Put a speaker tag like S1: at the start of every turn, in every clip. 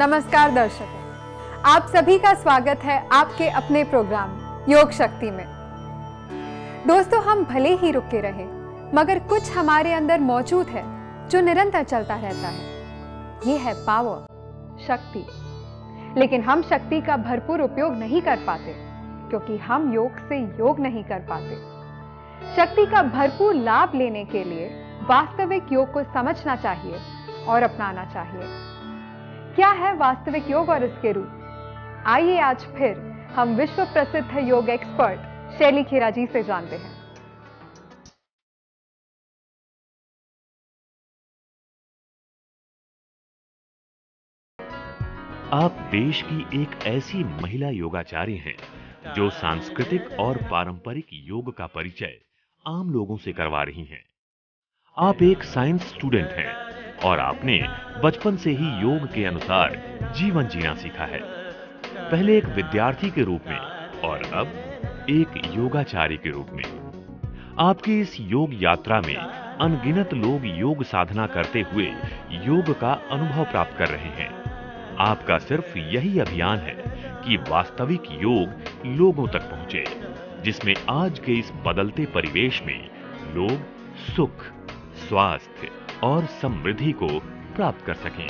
S1: नमस्कार दर्शकों, आप सभी का स्वागत है आपके अपने प्रोग्राम योग शक्ति में। दोस्तों, हम भले ही रुके रहे मगर कुछ हमारे अंदर मौजूद है जो निरंतर चलता रहता है। ये है पावर, शक्ति। लेकिन हम शक्ति का भरपूर उपयोग नहीं कर पाते क्योंकि हम योग से योग नहीं कर पाते। शक्ति का भरपूर लाभ लेने के लिए वास्तविक योग को समझना चाहिए और अपनाना चाहिए। क्या है वास्तविक योग और इसके रूप? आइए आज फिर हम विश्व प्रसिद्ध योग एक्सपर्ट शैली खेरा जी से जानते हैं।
S2: आप देश की एक ऐसी महिला योगाचार्य हैं जो सांस्कृतिक और पारंपरिक योग का परिचय आम लोगों से करवा रही हैं। आप एक साइंस स्टूडेंट हैं और आपने बचपन से ही योग के अनुसार जीवन जीना सीखा है, पहले एक विद्यार्थी के रूप में और अब एक योगाचार्य के रूप में। आपकी इस योग यात्रा में अनगिनत लोग योग साधना करते हुए योग का अनुभव प्राप्त कर रहे हैं। आपका सिर्फ यही अभियान है कि वास्तविक योग लोगों तक पहुंचे, जिसमें आज के इस बदलते परिवेश में लोग सुख, स्वास्थ्य और समृद्धि को प्राप्त कर सकें।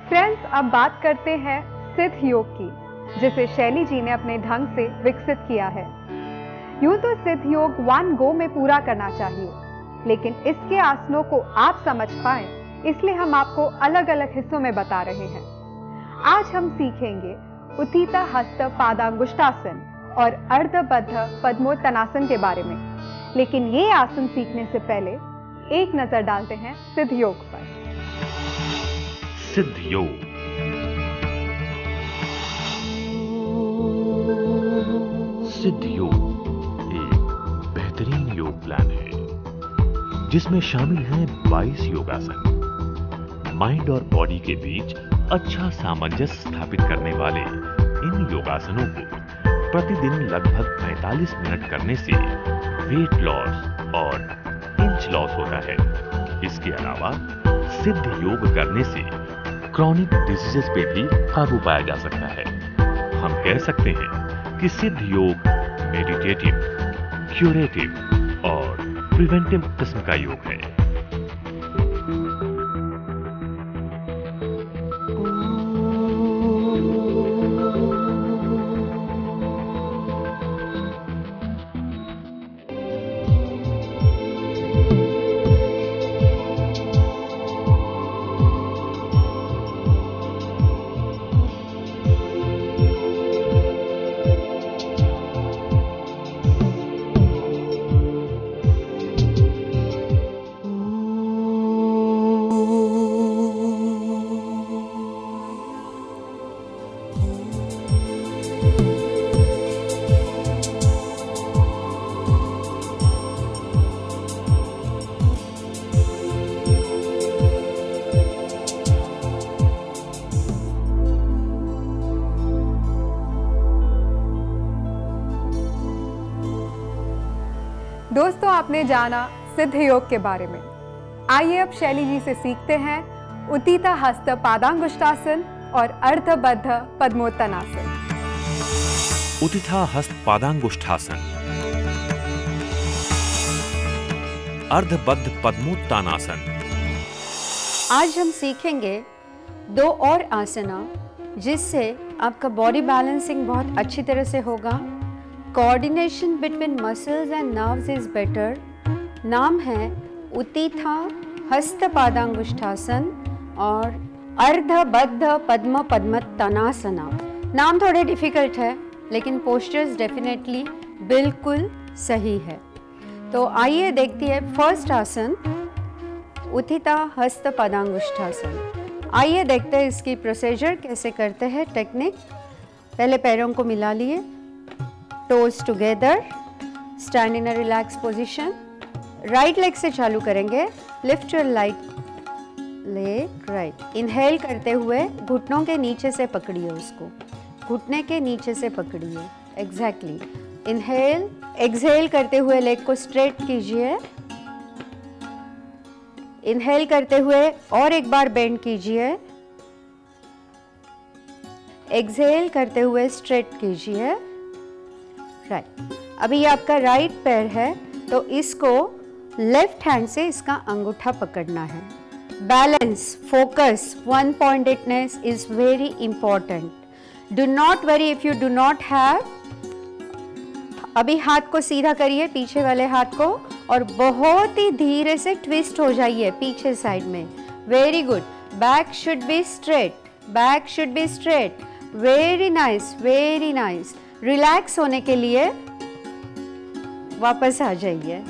S1: फ्रेंड्स, अब बात करते हैं सिद्ध योग की, जिसे शैली जी ने अपने ढंग से विकसित किया है। यूं तो सिद्ध योग वन गो में पूरा करना चाहिए, लेकिन इसके आसनों को आप समझ पाएं, इसलिए हम आपको अलग अलग हिस्सों में बता रहे हैं। आज हम सीखेंगे उत्थिता हस्त पादांगुष्ठासन और अर्धबद्ध पद्मोत्तानासन के बारे में। लेकिन ये आसन सीखने से पहले एक नजर डालते हैं सिद्ध योग पर।
S2: सिद्ध योग एक बेहतरीन योग प्लान है जिसमें शामिल हैं 22 योगासन। माइंड और बॉडी के बीच अच्छा सामंजस्य स्थापित करने वाले इन योगासनों को प्रतिदिन लगभग 45 मिनट करने से वेट लॉस और इंच लॉस होता है। इसके अलावा सिद्ध योग करने से क्रॉनिक डिजीजेस पे भी काबू पाया जा सकता है। हम कह सकते हैं कि सिद्ध योग मेडिटेटिव, क्यूरेटिव और प्रिवेंटिव किस्म का योग है।
S1: दोस्तों, आपने जाना सिद्ध योग के बारे में। आइए अब शैली जी से सीखते हैं उत्थिता हस्त पादांगुष्ठासन और अर्धबद्ध पद्मोत्तानासन।
S2: उत्थिता हस्त पादांगुष्ठासन, अर्धबद्ध पद्मोत्तानासन।
S3: आज हम सीखेंगे 2 और आसना जिससे आपका बॉडी बैलेंसिंग बहुत अच्छी तरह से होगा। Coordination between muscles and nerves is better. नाम है उत्थिता हस्त पादांगुष्ठासन और अर्धबद्ध पद्म पद्मोत्तानासना। नाम थोड़े डिफिकल्ट है लेकिन पोस्चर्स डेफिनेटली बिल्कुल सही है। तो आइए देखते हैं फर्स्ट आसन, उत्थिता हस्त पादांगुष्ठासन। आइए देखते हैं इसकी प्रोसीजर कैसे करते हैं, टेक्निक। पहले पैरों को मिला लिए, toes together, stand in a relax position. Right leg से चालू करेंगे। Lift your leg right. Inhale करते हुए घुटनों के नीचे से पकड़िए, उसको घुटने के नीचे से पकड़िए। एग्जैक्टली। इनहेल, एक्सहेल करते हुए लेग को स्ट्रेट कीजिए। इनहेल करते हुए और एक बार बेंड कीजिए, एक्सहेल करते हुए स्ट्रेट कीजिए। राइट, अभी आपका राइट पैर है तो इसको लेफ्ट हैंड से इसका अंगूठा पकड़ना है। Balance, focus, one pointedness is very important. Do not worry if you do not have. अभी हाथ को सीधा करिए, पीछे वाले हाथ को, और बहुत ही धीरे से ट्विस्ट हो जाइए पीछे साइड में। Very good, back should be straight, back should be straight. Very nice, very nice. Relax होने के लिए वापस आ जाइए।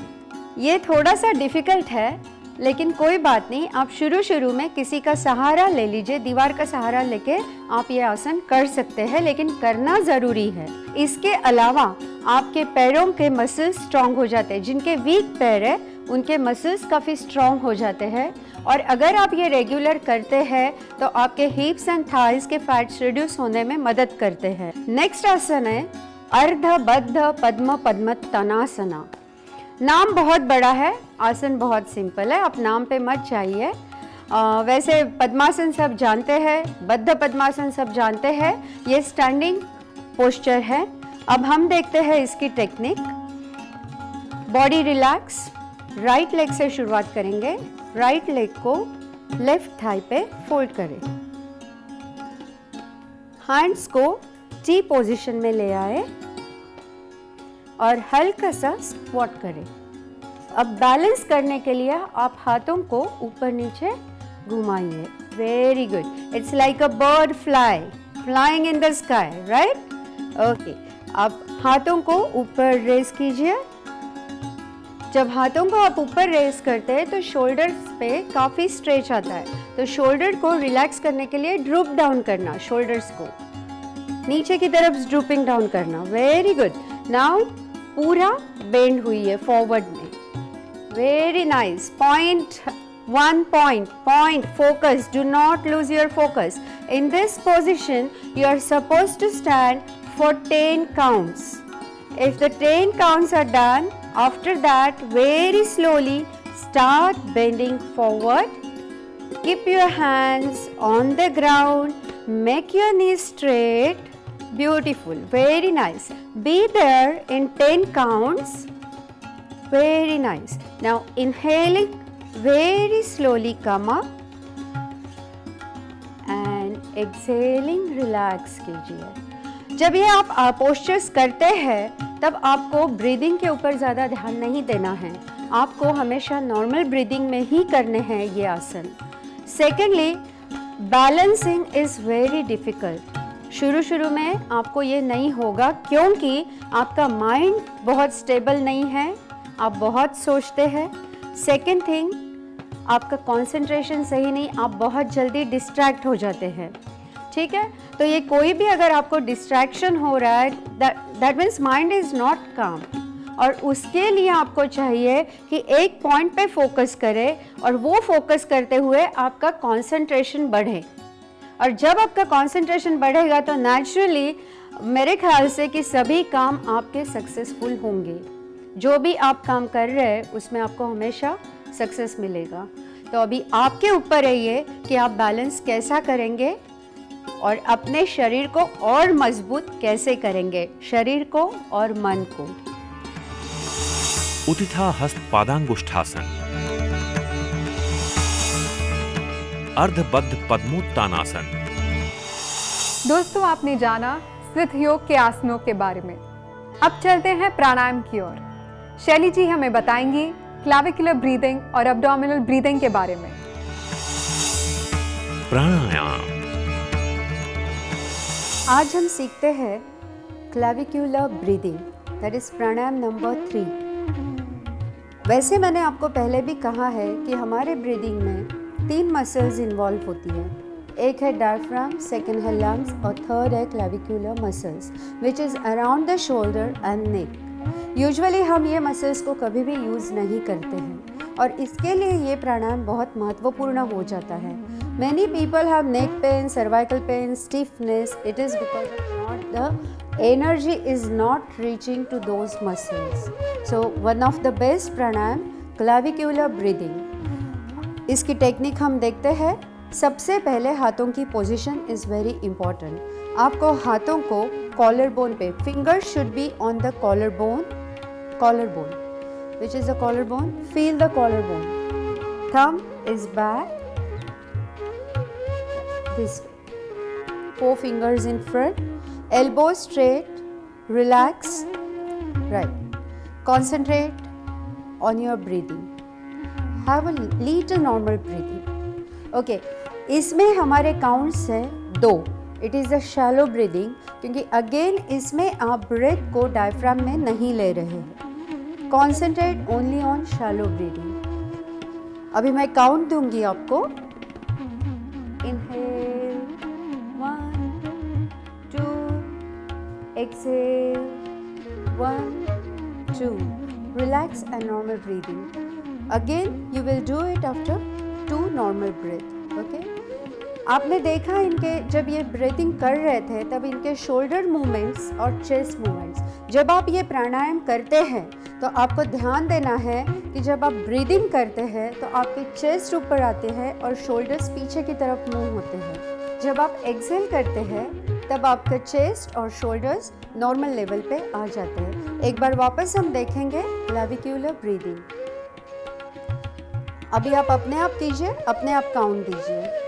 S3: ये थोड़ा सा डिफिकल्ट है, लेकिन कोई बात नहीं, आप शुरू में किसी का सहारा ले लीजिए, दीवार का सहारा लेके आप ये आसन कर सकते हैं, लेकिन करना ज़रूरी है। इसके अलावा आपके पैरों के मसल्स स्ट्रॉन्ग हो जाते हैं। जिनके वीक पैर है उनके मसल्स काफ़ी स्ट्रॉन्ग हो जाते हैं, और अगर आप ये रेगुलर करते हैं तो आपके हिप्स एंड थाइज के फैट्स रिड्यूस होने में मदद करते हैं। नेक्स्ट आसन है अर्ध बद्ध पद्म पद्मोत्तानासना। नाम बहुत बड़ा है, आसन बहुत सिंपल है, आप नाम पे मत जाइए। वैसे पद्मासन सब जानते हैं, बद्ध पद्मासन सब जानते हैं, ये स्टैंडिंग पोस्चर है। अब हम देखते हैं इसकी technique. Body relax, right leg से शुरुआत करेंगे। राइट लेग को लेफ्ट थाई पे फोल्ड करें, हैंड्स को टी पोजीशन में ले आए और हल्का सा स्क्वाट करें। अब बैलेंस करने के लिए आप हाथों को ऊपर नीचे घुमाइए। Very good, it's like a bird flying in the sky, right? Okay, आप हाथों को ऊपर रेज कीजिए। जब हाथों को आप ऊपर रेज करते हैं तो शोल्डर्स पे काफ़ी स्ट्रेच आता है, तो शोल्डर को रिलैक्स करने के लिए ड्रूप डाउन करना, शोल्डर्स को नीचे की तरफ ड्रूपिंग डाउन करना। वेरी गुड, नाउ पूरा बेंड हुई है फॉरवर्ड में। Very nice. Point, one point, focus, do not lose your focus. In this position you are supposed to stand for 10 counts. If the 10 counts are done, after that very slowly start bending forward. Keep your hands on the ground, make your knees straight. Beautiful, very nice. Be there in 10 counts. Very nice. Now inhaling, very slowly come up and exhaling relax कीजिए। जब ये आप postures करते हैं तब आपको breathing के ऊपर ज़्यादा ध्यान नहीं देना है, आपको हमेशा नॉर्मल ब्रीदिंग में ही करने हैं ये आसन। Secondly, balancing is very difficult. शुरू में आपको ये नहीं होगा क्योंकि आपका माइंड बहुत स्टेबल नहीं है, आप बहुत सोचते हैं। सेकेंड थिंग, आपका कंसंट्रेशन सही नहीं, आप बहुत जल्दी डिस्ट्रैक्ट हो जाते हैं। ठीक है, तो ये कोई भी अगर आपको डिस्ट्रैक्शन हो रहा है, that means mind is not काम, और उसके लिए आपको चाहिए कि एक पॉइंट पे फोकस करें और वो फोकस करते हुए आपका कंसंट्रेशन बढ़े। और जब आपका कंसंट्रेशन बढ़ेगा तो नेचुरली मेरे ख्याल से कि सभी काम आपके सक्सेसफुल होंगे। जो भी आप काम कर रहे हैं उसमें आपको हमेशा सक्सेस मिलेगा। तो अभी आपके ऊपर है ये कि आप बैलेंस कैसा करेंगे और अपने शरीर को और मजबूत कैसे करेंगे, शरीर को और मन को।
S2: उत्थिता हस्त पादांगुष्ठासन, अर्धबद्ध पद्मोत्तानासन।
S1: दोस्तों, आपने जाना सिद्ध योग के आसनों के बारे में। अब चलते हैं प्राणायाम की ओर। शैली जी हमें बताएंगी क्लाविकुलर ब्रीदिंग और एब्डोमिनल ब्रीदिंग के बारे में।
S2: प्राणायाम।
S3: आज हम सीखते हैं clavicular breathing, that is pranayama number 3। वैसे मैंने आपको पहले भी कहा है कि हमारे ब्रीदिंग में 3 मसल्स इन्वॉल्व होती है। एक है डायफ्राम, सेकंड है लंग्स और थर्ड है clavicular muscles which is around the shoulder and neck. Usually हम ये मसल्स को कभी भी यूज़ नहीं करते हैं और इसके लिए ये प्राणायाम बहुत महत्वपूर्ण हो जाता है। Many people have neck pain, cervical pain, stiffness. It is because the energy is not reaching to those muscles. So one of the best pranayama clavicular breathing. इसकी टेक्निक हम देखते हैं। सबसे पहले हाथों की पोजीशन इज़ वेरी इंपॉर्टेंट। आपको हाथों को कॉलर बोन पे, finger should be on the collar bone, which is the collar bone, feel the collar bone, thumb is back, this way, 4 fingers in front, elbow straight, relax, right, concentrate on your breathing, have a little normal breathing, okay. इसमें हमारे counts है 2, it is a shallow breathing, क्योंकि again इसमें आप breath को diaphragm में नहीं ले रहे हैं। Concentrate only on shallow breathing. अभी मैं काउंट दूंगी आपको। Inhale, 1, 2, exhale, 1, 2, relax and normal breathing. Again you will do it after 2 normal breath, okay? आपने देखा इनके जब ये ब्रीथिंग कर रहे थे तब इनके शोल्डर मूवमेंट्स और चेस्ट मूवमेंट्स, जब आप ये प्राणायाम करते हैं तो आपको ध्यान देना है कि जब आप ब्रीदिंग करते हैं तो आपके चेस्ट ऊपर आते हैं और शोल्डर्स पीछे की तरफ मूव होते हैं। जब आप एक्सहेल करते हैं तब आपका चेस्ट और शोल्डर्स नॉर्मल लेवल पे आ जाते हैं। एक बार वापस हम देखेंगे क्लेविक्युलर ब्रीदिंग। अभी आप अपने आप कीजिए, अपने आप काउंट दीजिए।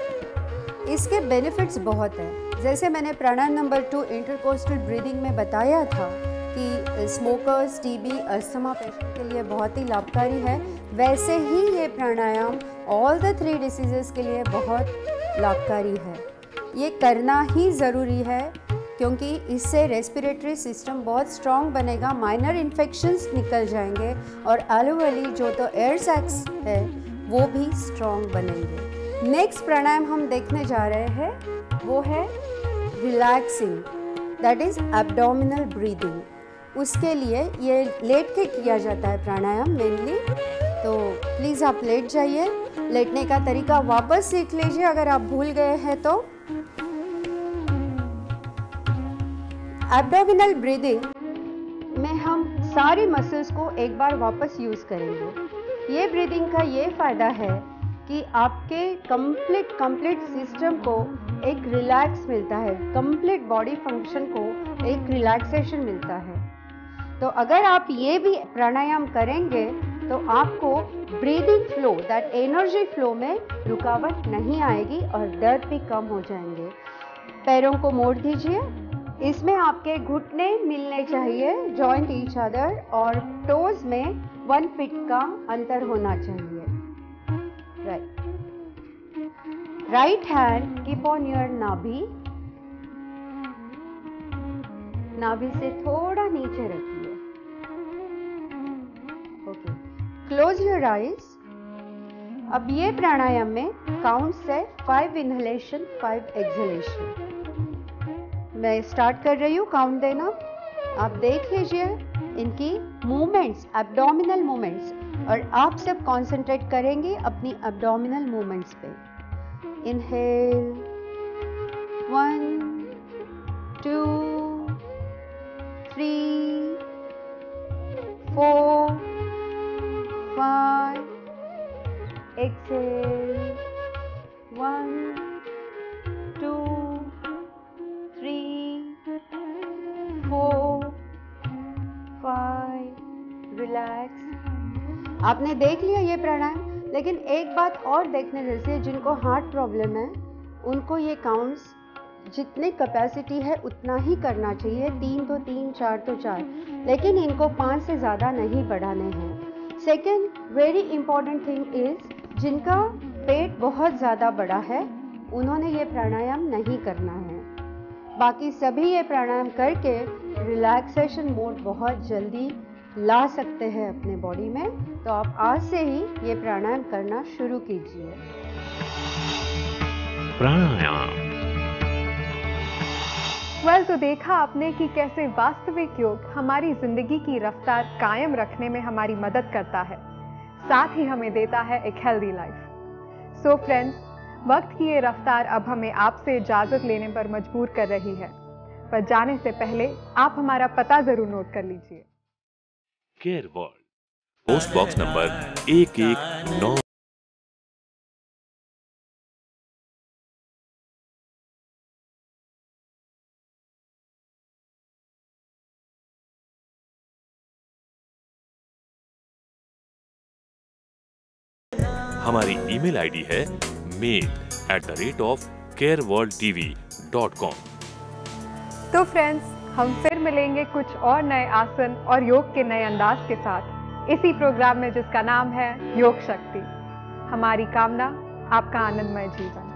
S3: इसके बेनिफिट्स बहुत हैं। जैसे मैंने प्राणायाम नंबर 2 इंटरकोस्टल ब्रीदिंग में बताया था कि स्मोकर्स, टीबी, अस्थमा पेशेंट के लिए बहुत ही लाभकारी है, वैसे ही ये प्राणायाम ऑल द 3 डिसीजेस के लिए बहुत लाभकारी है। ये करना ही ज़रूरी है क्योंकि इससे रेस्पिरेटरी सिस्टम बहुत स्ट्रॉन्ग बनेगा, माइनर इन्फेक्शंस निकल जाएंगे और एलोवेली जो तो एयर सैक्स है वो भी स्ट्रॉन्ग बनेंगे। नेक्स्ट प्राणायाम हम देखने जा रहे हैं वो है relaxing, that is abdominal breathing. उसके लिए ये लेट के किया जाता है प्राणायाम मेनली, तो प्लीज़ आप लेट जाइए। लेटने का तरीका वापस सीख लीजिए अगर आप भूल गए हैं तो। एब्डोमिनल ब्रीदिंग में हम सारी मसल्स को एक बार वापस यूज़ करेंगे। ये ब्रीदिंग का ये फ़ायदा है कि आपके कंप्लीट सिस्टम को एक रिलैक्स मिलता है, कंप्लीट बॉडी फंक्शन को एक रिलैक्सेशन मिलता है। तो अगर आप ये भी प्राणायाम करेंगे तो आपको breathing flow, that energy flow में रुकावट नहीं आएगी और दर्द भी कम हो जाएंगे। पैरों को मोड़ दीजिए। इसमें आपके घुटने मिलने चाहिए, जॉइंट ईच अदर, और टोज में 1 फीट का अंतर होना चाहिए। Right hand keep on your नाभि, नाभि से थोड़ा नीचे रखिए। Okay, close your eyes. अब ये प्राणायाम में काउंट्स है 5 इनहेलेशन, 5 एक्सहेलेशन। मैं स्टार्ट कर रही हूँ काउंट देना, आप देख लीजिए इनकी मूवमेंट्स, एब्डोमिनल मूवमेंट्स, और आप सब कंसंट्रेट करेंगे अपनी एब्डोमिनल मूवमेंट्स पे। Inhale 1 2 3 4 5, exhale 1 2 3 4 5, relax. आपने देख लिया ये प्राणायाम, लेकिन एक बात और देखने जैसे, जिनको हार्ट प्रॉब्लम है उनको ये काउंट्स जितने कैपेसिटी है उतना ही करना चाहिए। 3 तो 3, 4 तो 4, लेकिन इनको 5 से ज़्यादा नहीं बढ़ाने हैं। Second very important thing is, जिनका पेट बहुत ज़्यादा बड़ा है उन्होंने ये प्राणायाम नहीं करना है। बाकी सभी ये प्राणायाम करके रिलैक्सेशन मोड बहुत जल्दी ला सकते हैं अपने बॉडी में। तो आप आज से ही ये प्राणायाम करना शुरू कीजिए।
S2: प्राणायाम।
S1: तो देखा आपने कि कैसे वास्तविक योग हमारी जिंदगी की रफ्तार कायम रखने में हमारी मदद करता है, साथ ही हमें देता है एक हेल्दी लाइफ। सो फ्रेंड्स, वक्त की ये रफ्तार अब हमें आपसे इजाजत लेने पर मजबूर कर रही है, पर जाने से पहले आप हमारा पता जरूर नोट कर लीजिए।
S2: Care world, post box number 119 हमारी ईमेल आईडी है mail@careworldtv.com।
S1: तो फ्रेंड्स, हम फिर मिलेंगे कुछ और नए आसन और योग के नए अंदाज के साथ इसी प्रोग्राम में जिसका नाम है योग शक्ति। हमारी कामना आपका आनंदमय जीवन।